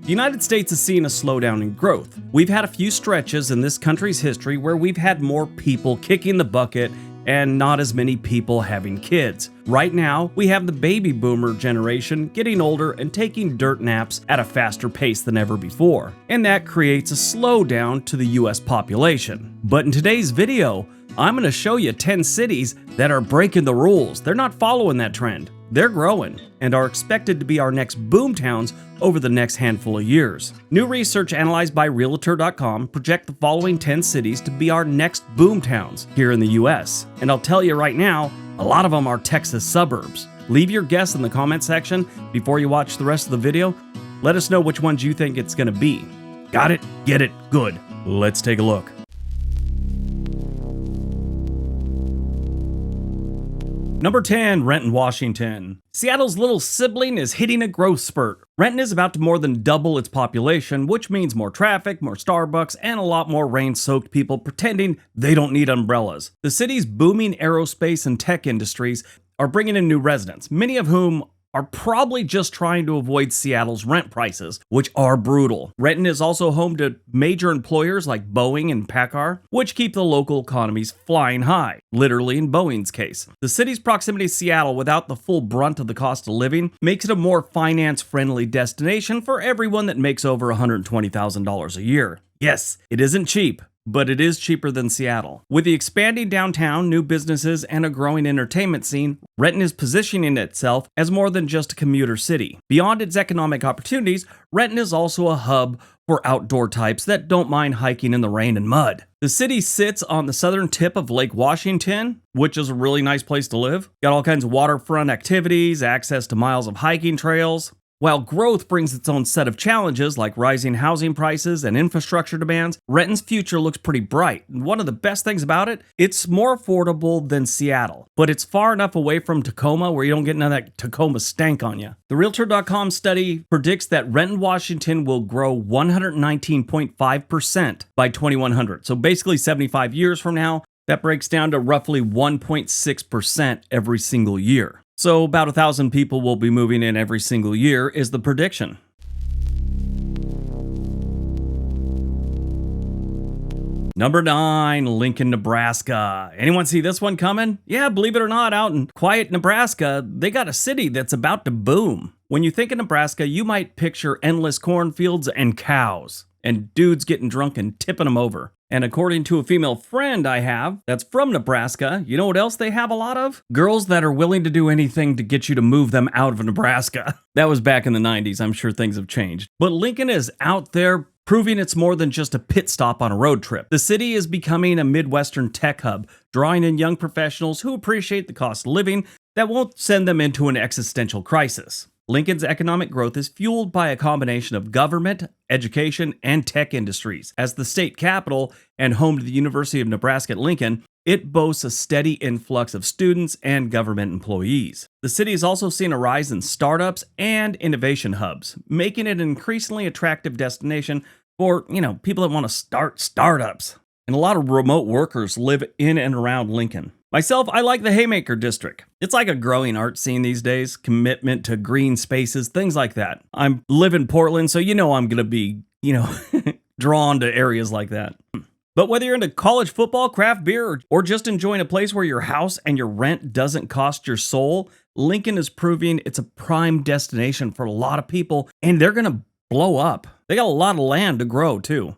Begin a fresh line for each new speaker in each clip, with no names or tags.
The United States has seen a slowdown in growth. We've had a few stretches in this country's history where we've had more people kicking the bucket and not as many people having kids. Right now, we have the baby boomer generation getting older and taking dirt naps at a faster pace than ever before. And that creates a slowdown to the US population. But in today's video, I'm going to show you 10 cities that are breaking the rules. They're not following that trend. They're growing and are expected to be our next boomtowns over the next handful of years. New research analyzed by Realtor.com project the following 10 cities to be our next boomtowns here in the US. And I'll tell you right now, a lot of them are Texas suburbs. Leave your guess in the comment section before you watch the rest of the video. Let us know which ones you think it's going to be. Got it? Get it? Good. Let's take a look. Number 10, Renton, Washington. Seattle's little sibling is hitting a growth spurt. Renton is about to more than double its population, which means more traffic, more Starbucks, and a lot more rain-soaked people pretending they don't need umbrellas. The city's booming aerospace and tech industries are bringing in new residents, many of whom are probably just trying to avoid Seattle's rent prices, which are brutal. Renton is also home to major employers like Boeing and Packard, which keep the local economies flying high, literally in Boeing's case. The city's proximity to Seattle without the full brunt of the cost of living makes it a more finance-friendly destination for everyone that makes over $120,000 a year. Yes, it isn't cheap, but it is cheaper than Seattle. With the expanding downtown, new businesses, and a growing entertainment scene, Renton is positioning itself as more than just a commuter city. Beyond its economic opportunities, Renton is also a hub for outdoor types that don't mind hiking in the rain and mud. The city sits on the southern tip of Lake Washington, which is a really nice place to live. Got all kinds of waterfront activities, access to miles of hiking trails. While growth brings its own set of challenges like rising housing prices and infrastructure demands, Renton's future looks pretty bright. And one of the best things about it, it's more affordable than Seattle, but it's far enough away from Tacoma where you don't get none of that Tacoma stank on you. The Realtor.com study predicts that Renton, Washington will grow 119.5% by 2100. So basically 75 years from now, that breaks down to roughly 1.6% every single year. So about 1,000 people will be moving in every single year is the prediction. Number 9, Lincoln, Nebraska. Anyone see this one coming? Yeah, believe it or not, out in quiet Nebraska, they got a city that's about to boom. When you think of Nebraska, you might picture endless cornfields and cows, and dudes getting drunk and tipping them over. And according to a female friend I have that's from Nebraska, you know what else they have a lot of? Girls that are willing to do anything to get you to move them out of Nebraska. That was back in the 90s. I'm sure things have changed. But Lincoln is out there proving it's more than just a pit stop on a road trip. The city is becoming a Midwestern tech hub, drawing in young professionals who appreciate the cost of living that won't send them into an existential crisis. Lincoln's economic growth is fueled by a combination of government, education, and tech industries. As the state capital and home to the University of Nebraska at Lincoln, it boasts a steady influx of students and government employees. The city has also seen a rise in startups and innovation hubs, making it an increasingly attractive destination for, people that want to start startups. And a lot of remote workers live in and around Lincoln. Myself, I like the Haymaker District. It's like a growing art scene these days, commitment to green spaces, things like that. I live in Portland, so I'm going to be, drawn to areas like that. But whether you're into college football, craft beer, or just enjoying a place where your house and your rent doesn't cost your soul, Lincoln is proving it's a prime destination for a lot of people, and they're going to blow up. They got a lot of land to grow, too.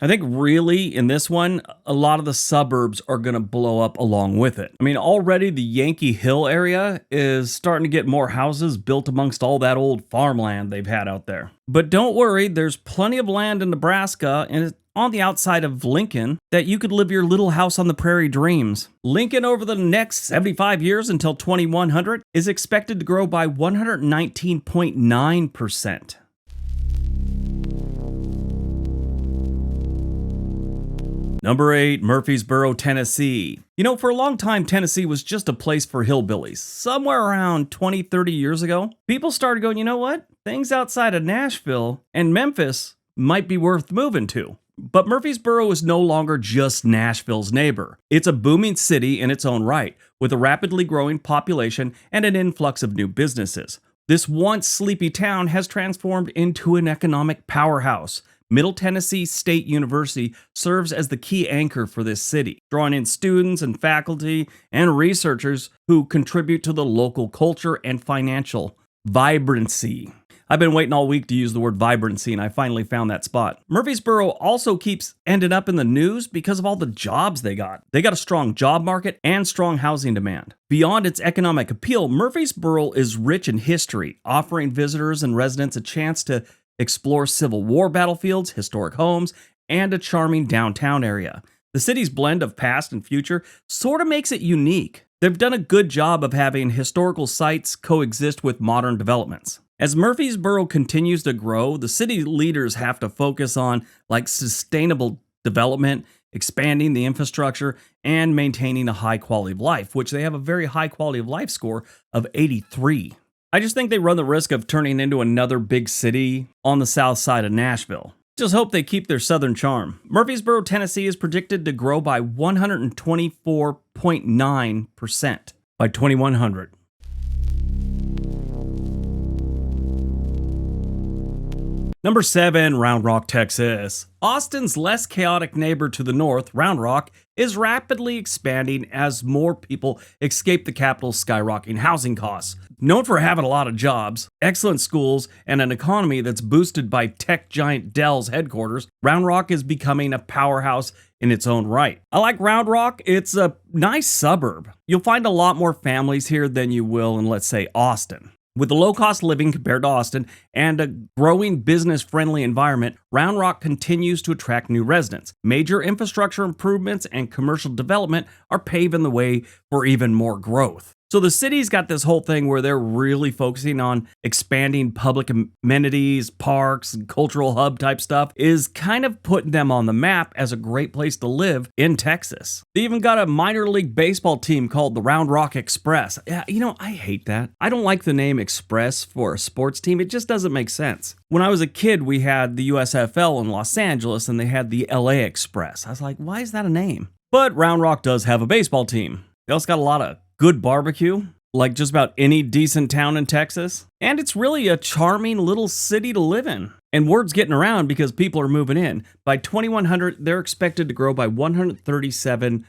I think really in this one, a lot of the suburbs are going to blow up along with it. I mean, already the Yankee Hill area is starting to get more houses built amongst all that old farmland they've had out there. But don't worry, there's plenty of land in Nebraska and it's on the outside of Lincoln that you could live your little house on the prairie dreams. Lincoln over the next 75 years until 2100 is expected to grow by 119.9%. Number 8, Murfreesboro, Tennessee. For a long time, Tennessee was just a place for hillbillies. Somewhere around 20, 30 years ago, people started going, you know what? Things outside of Nashville and Memphis might be worth moving to. But Murfreesboro is no longer just Nashville's neighbor. It's a booming city in its own right, with a rapidly growing population and an influx of new businesses. This once sleepy town has transformed into an economic powerhouse. Middle Tennessee State University serves as the key anchor for this city, drawing in students and faculty and researchers who contribute to the local culture and financial vibrancy. I've been waiting all week to use the word vibrancy, and I finally found that spot. Murfreesboro also keeps ending up in the news because of all the jobs they got. They got a strong job market and strong housing demand. Beyond its economic appeal, Murfreesboro is rich in history, offering visitors and residents a chance to explore Civil War battlefields, historic homes, and a charming downtown area. The city's blend of past and future sort of makes it unique. They've done a good job of having historical sites coexist with modern developments. As Murfreesboro continues to grow, the city leaders have to focus on sustainable development, expanding the infrastructure, and maintaining a high quality of life, which they have a very high quality of life score of 83. I just think they run the risk of turning into another big city on the south side of Nashville. Just hope they keep their southern charm. Murfreesboro, Tennessee is predicted to grow by 124.9% by 2100. Number 7, Round Rock, Texas. Austin's less chaotic neighbor to the north, Round Rock, is rapidly expanding as more people escape the capital's skyrocketing housing costs. Known for having a lot of jobs, excellent schools, and an economy that's boosted by tech giant Dell's headquarters, Round Rock is becoming a powerhouse in its own right. I like Round Rock. It's a nice suburb. You'll find a lot more families here than you will in, let's say, Austin. With the low-cost living compared to Austin and a growing business-friendly environment, Round Rock continues to attract new residents. Major infrastructure improvements and commercial development are paving the way for even more growth. So the city's got this whole thing where they're really focusing on expanding public amenities, parks, and cultural hub type stuff is kind of putting them on the map as a great place to live in Texas. They even got a minor league baseball team called the Round Rock Express. Yeah, I hate that. I don't like the name Express for a sports team. It just doesn't make sense. When I was a kid, we had the USFL in Los Angeles and they had the LA Express. I was like, why is that a name? But Round Rock does have a baseball team. They also got a lot of good barbecue, like just about any decent town in Texas. And it's really a charming little city to live in. And word's getting around because people are moving in. By 2100, they're expected to grow by 137%.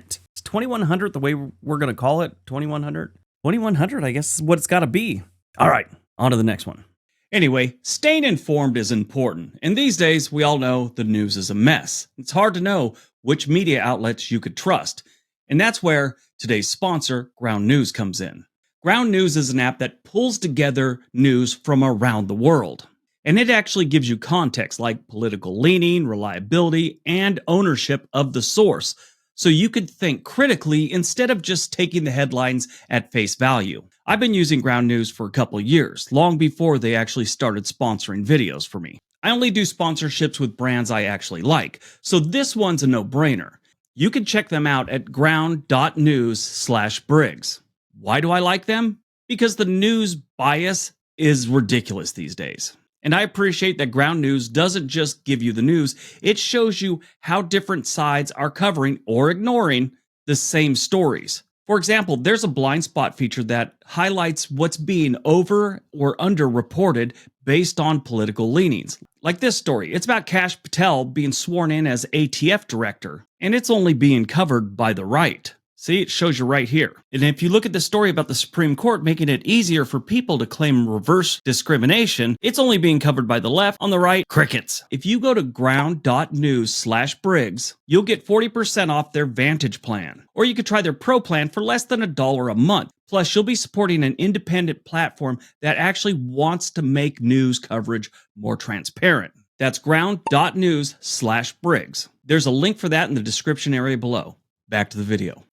Is 2100 the way we're going to call it? 2100? 2100, I guess, is what it's got to be. All right, on to the next one. Anyway, staying informed is important. And these days, we all know the news is a mess. It's hard to know which media outlets you could trust. And that's where today's sponsor, Ground News, comes in. Ground News is an app that pulls together news from around the world. And it actually gives you context like political leaning, reliability, and ownership of the source. So you could think critically instead of just taking the headlines at face value. I've been using Ground News for a couple years, long before they actually started sponsoring videos for me. I only do sponsorships with brands I actually like, so this one's a no-brainer. You can check them out at ground.news/Briggs. Why do I like them? Because the news bias is ridiculous these days. And I appreciate that Ground News doesn't just give you the news, it shows you how different sides are covering or ignoring the same stories. For example, there's a blind spot feature that highlights what's being over or underreported based on political leanings. Like this story, it's about Kash Patel being sworn in as ATF director, and it's only being covered by the right. See, it shows you right here. And if you look at the story about the Supreme Court making it easier for people to claim reverse discrimination, it's only being covered by the left. On the right, crickets. If you go to ground.news/Briggs, you'll get 40% off their Vantage plan. Or you could try their Pro plan for less than $1 a month. Plus, you'll be supporting an independent platform that actually wants to make news coverage more transparent. That's ground.news/Briggs. There's a link for that in the description area below. Back to the video.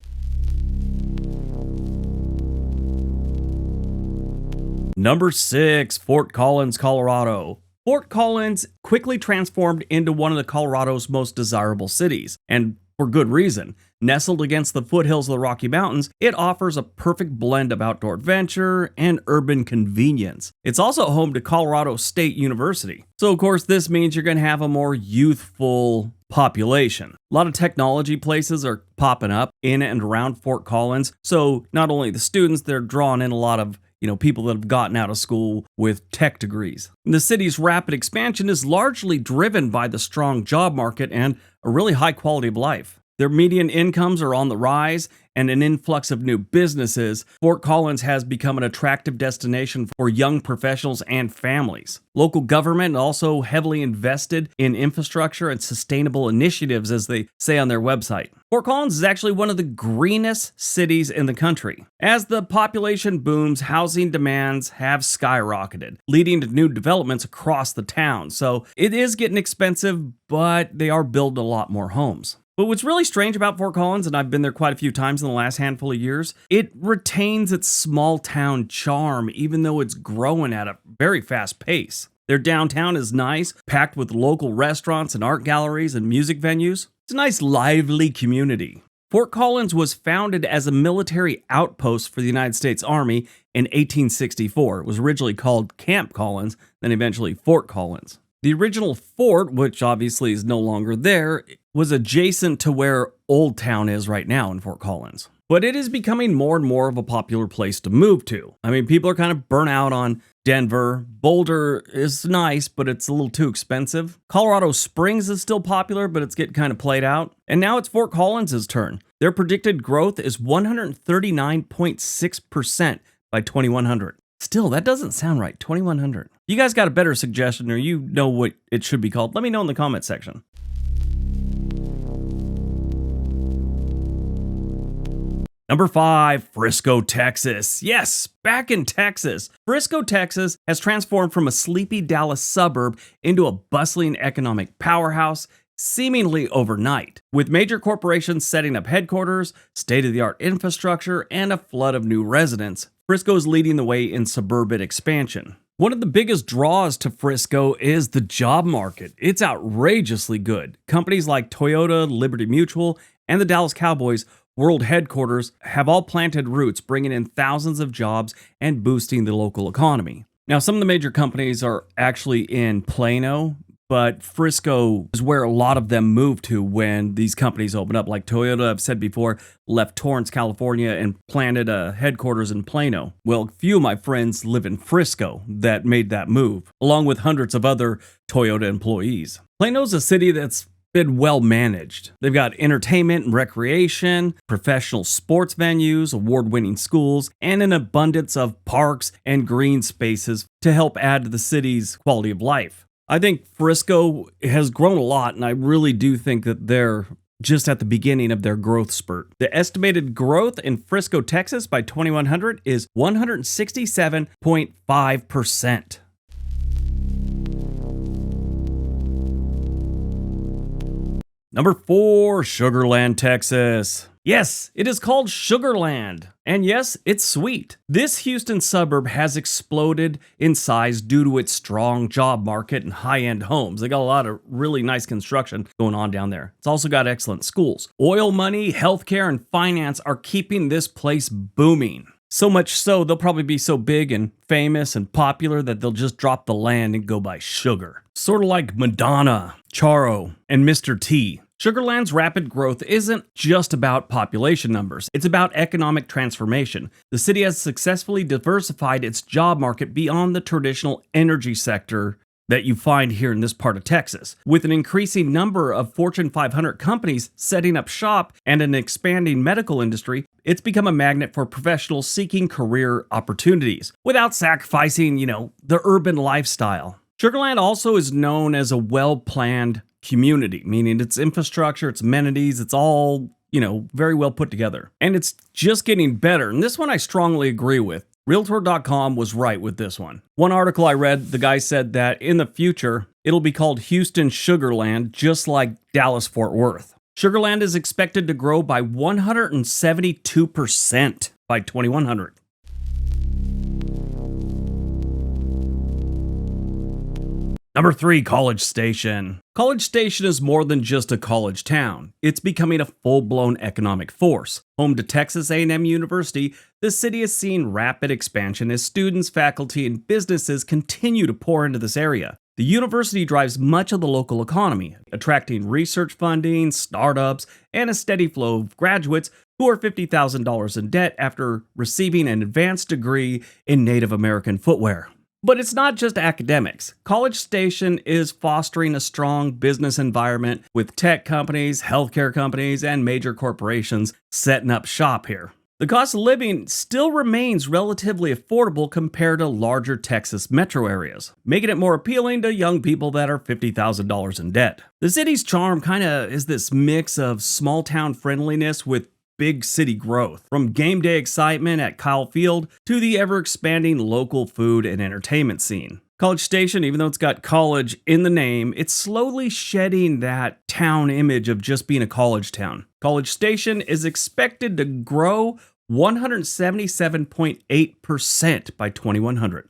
Number 6, Fort Collins, Colorado. Fort Collins quickly transformed into one of Colorado's most desirable cities, and for good reason. Nestled against the foothills of the Rocky Mountains, it offers a perfect blend of outdoor adventure and urban convenience. It's also home to Colorado State University. So of course this means you're going to have a more youthful population. A lot of technology places are popping up in and around Fort Collins. So not only the students, they're drawing in a lot of people that have gotten out of school with tech degrees. The city's rapid expansion is largely driven by the strong job market and a really high quality of life. Their median incomes are on the rise, and an influx of new businesses. Fort Collins has become an attractive destination for young professionals and families. Local government also heavily invested in infrastructure and sustainable initiatives, as they say on their website. Fort Collins is actually one of the greenest cities in the country. As the population booms, housing demands have skyrocketed, leading to new developments across the town. So it is getting expensive, but they are building a lot more homes. But what's really strange about Fort Collins, and I've been there quite a few times in the last handful of years, it retains its small town charm, even though it's growing at a very fast pace. Their downtown is nice, packed with local restaurants and art galleries and music venues. It's a nice, lively community. Fort Collins was founded as a military outpost for the United States Army in 1864. It was originally called Camp Collins, then eventually Fort Collins. The original fort, which obviously is no longer there, was adjacent to where Old Town is right now in Fort Collins. But it is becoming more and more of a popular place to move to. I mean, people are kind of burnt out on Denver. Boulder is nice, but it's a little too expensive. Colorado Springs is still popular, but it's getting kind of played out. And now it's Fort Collins' turn. Their predicted growth is 139.6% by 2100. Still, that doesn't sound right, 2100. You guys got a better suggestion, or you know what it should be called? Let me know in the comment section. Number 5, Frisco, Texas. Yes, back in Texas. Frisco, Texas has transformed from a sleepy Dallas suburb into a bustling economic powerhouse seemingly overnight, with major corporations setting up headquarters, state-of-the-art infrastructure, and a flood of new residents. Frisco is leading the way in suburban expansion. One of the biggest draws to Frisco is the job market. It's outrageously good. Companies like Toyota, Liberty Mutual, and the Dallas Cowboys world headquarters have all planted roots, bringing in thousands of jobs and boosting the local economy. Now, some of the major companies are actually in Plano, but Frisco is where a lot of them move to when these companies open up. Like Toyota, I've said before, left Torrance, California and planted a headquarters in Plano. Well, a few of my friends live in Frisco that made that move, along with hundreds of other Toyota employees. Plano's a city that's been well managed. They've got entertainment and recreation, professional sports venues, award-winning schools, and an abundance of parks and green spaces to help add to the city's quality of life. I think Frisco has grown a lot, and I really do think that they're just at the beginning of their growth spurt. The estimated growth in Frisco, Texas by 2100 is 167.5%. Number 4, Sugarland, Texas. Yes, it is called Sugarland. And yes, it's sweet. This Houston suburb has exploded in size due to its strong job market and high-end homes. They got a lot of really nice construction going on down there. It's also got excellent schools. Oil money, healthcare, and finance are keeping this place booming. So much so, they'll probably be so big and famous and popular that they'll just drop the land and go by sugar. Sort of like Madonna, Charo, and Mr. T. Sugarland's rapid growth isn't just about population numbers, it's about economic transformation. The city has successfully diversified its job market beyond the traditional energy sector that you find here in this part of Texas. With an increasing number of Fortune 500 companies setting up shop and an expanding medical industry, it's become a magnet for professionals seeking career opportunities without sacrificing, the urban lifestyle. Sugarland also is known as a well-planned community, meaning its infrastructure, its amenities, it's all, very well put together. And it's just getting better. And this one I strongly agree with. Realtor.com was right with this one. One article I read, the guy said that in the future, it'll be called Houston Sugarland, just like Dallas Fort Worth. Sugarland is expected to grow by 172% by 2100. Number 3, College Station. College Station is more than just a college town. It's becoming a full-blown economic force. Home to Texas A&M University, the city is seeing rapid expansion as students, faculty, and businesses continue to pour into this area. The university drives much of the local economy, attracting research funding, startups, and a steady flow of graduates who are $50,000 in debt after receiving an advanced degree in Native American footwear. But it's not just academics. College Station is fostering a strong business environment with tech companies, healthcare companies, and major corporations setting up shop here. The cost of living still remains relatively affordable compared to larger Texas metro areas, making it more appealing to young people that are $50,000 in debt. The city's charm kind of is this mix of small town friendliness with big city growth, from game day excitement at Kyle Field to the ever-expanding local food and entertainment scene. College Station, even though it's got college in the name, it's slowly shedding that town image of just being a college town. College Station is expected to grow 177.8% by 2100.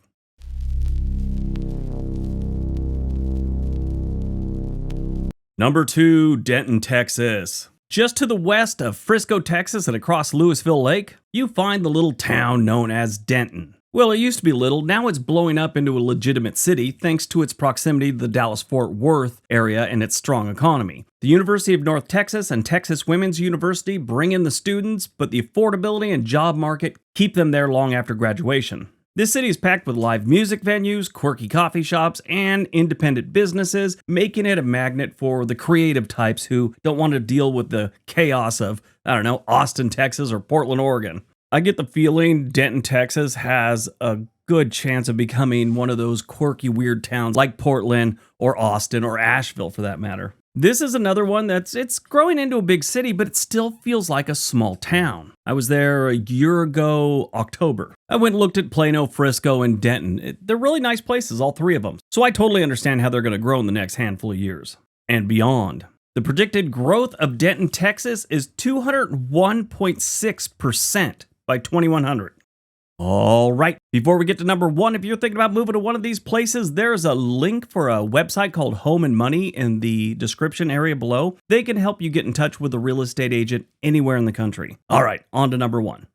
Number 2, Denton, Texas. Just to the west of Frisco, Texas, and across Louisville Lake, you find the little town known as Denton. Well, it used to be little, now it's blowing up into a legitimate city thanks to its proximity to the Dallas-Fort Worth area and its strong economy. The University of North Texas and Texas Women's University bring in the students, but the affordability and job market keep them there long after graduation. This city is packed with live music venues, quirky coffee shops, and independent businesses, making it a magnet for the creative types who don't want to deal with the chaos of, Austin, Texas, or Portland, Oregon. I get the feeling Denton, Texas has a good chance of becoming one of those quirky, weird towns like Portland or Austin or Asheville for that matter. This is another one it's growing into a big city, but it still feels like a small town. I was there a year ago, October. I went and looked at Plano, Frisco, and Denton. They're really nice places, all three of them. So I totally understand how they're going to grow in the next handful of years and beyond. The predicted growth of Denton, Texas is 201.6% by 2100. All right, before we get to number 1, if you're thinking about moving to one of these places, there's a link for a website called Home and Money in the description area below. They can help you get in touch with a real estate agent anywhere in the country. All right, on to number 1.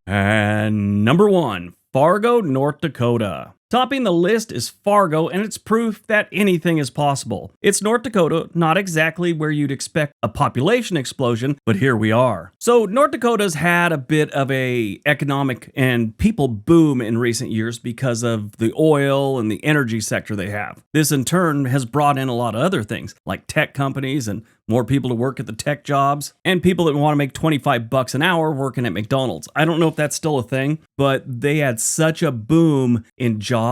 And number 1, Fargo, North Dakota. Topping the list is Fargo, and it's proof that anything is possible. It's North Dakota, not exactly where you'd expect a population explosion, but here we are. So North Dakota's had a bit of a economic and people boom in recent years because of the oil and the energy sector they have. This in turn has brought in a lot of other things, like tech companies and more people to work at the tech jobs, and people that want to make $25 an hour working at McDonald's. I don't know if that's still a thing, but they had such a boom in jobs a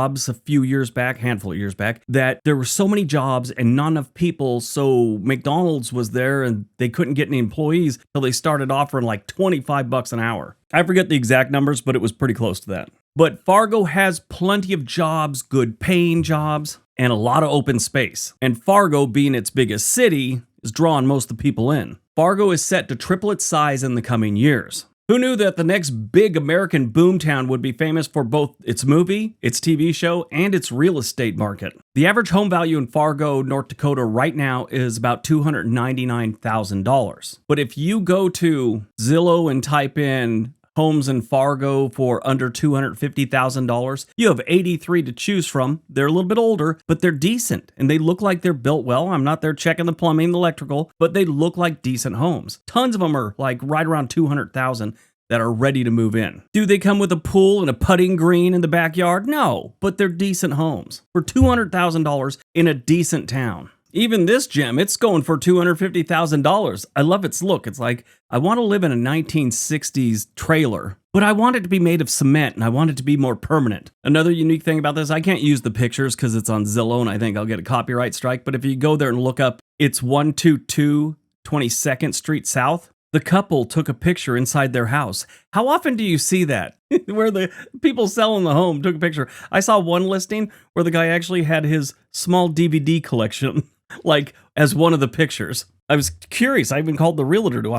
handful of years back, that there were so many jobs and not enough people, so McDonald's was there and they couldn't get any employees until they started offering like $25 an hour. I forget the exact numbers, but it was pretty close to that. But Fargo has plenty of jobs, good paying jobs, and a lot of open space. And Fargo, being its biggest city, is drawing most of the people in. Fargo is set to triple its size in the coming years. Who knew that the next big American boomtown would be famous for both its movie, its TV show, and its real estate market? The average home value in Fargo, North Dakota right now is about $299,000. But if you go to Zillow and type in homes in Fargo for under $250,000, you have 83 to choose from. They're a little bit older, but they're decent, and they look like they're built well. I'm not there checking the plumbing, the electrical, but they look like decent homes. Tons of them are like right around $200,000 that are ready to move in. Do they come with a pool and a putting green in the backyard? No, but they're decent homes for $200,000 in a decent town. Even this gem, it's going for $250,000. I love its look. It's like, I want to live in a 1960s trailer, but I want it to be made of cement and I want it to be more permanent. Another unique thing about this, I can't use the pictures because it's on Zillow and I think I'll get a copyright strike, but if you go there and look up, it's 122 22nd Street South. The couple took a picture inside their house. How often do you see that? Where the people selling the home took a picture. I saw one listing where the guy actually had his small DVD collection like as one of the pictures. I was curious. I even called the realtor. Do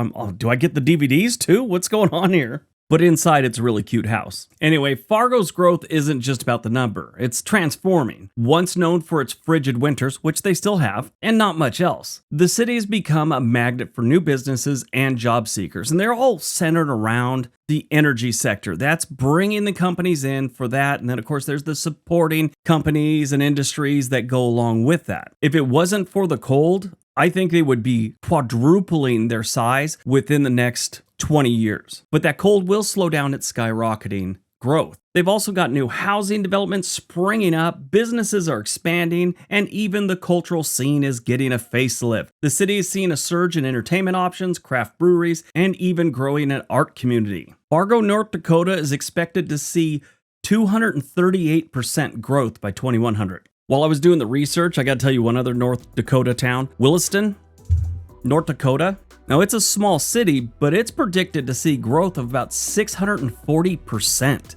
I get the DVDs too? What's going on here? But inside, it's a really cute house. Anyway, Fargo's growth isn't just about the number. It's transforming. Once known for its frigid winters, which they still have, and not much else, the city has become a magnet for new businesses and job seekers, and they're all centered around the energy sector. That's bringing the companies in for that, and then of course there's the supporting companies and industries that go along with that. If it wasn't for the cold, I think they would be quadrupling their size within the next 20 years. But that cold will slow down its skyrocketing growth. They've also got new housing developments springing up, businesses are expanding, and even the cultural scene is getting a facelift. The city is seeing a surge in entertainment options, craft breweries, and even growing an art community. Fargo, North Dakota is expected to see 238% growth by 2100. While I was doing the research, I gotta tell you one other North Dakota town, Williston, North Dakota. Now it's a small city, but it's predicted to see growth of about 640%.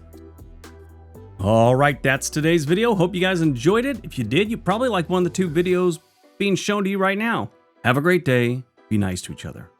All right, that's today's video. Hope you guys enjoyed it. If you did, you probably like one of the two videos being shown to you right now. Have a great day. Be nice to each other.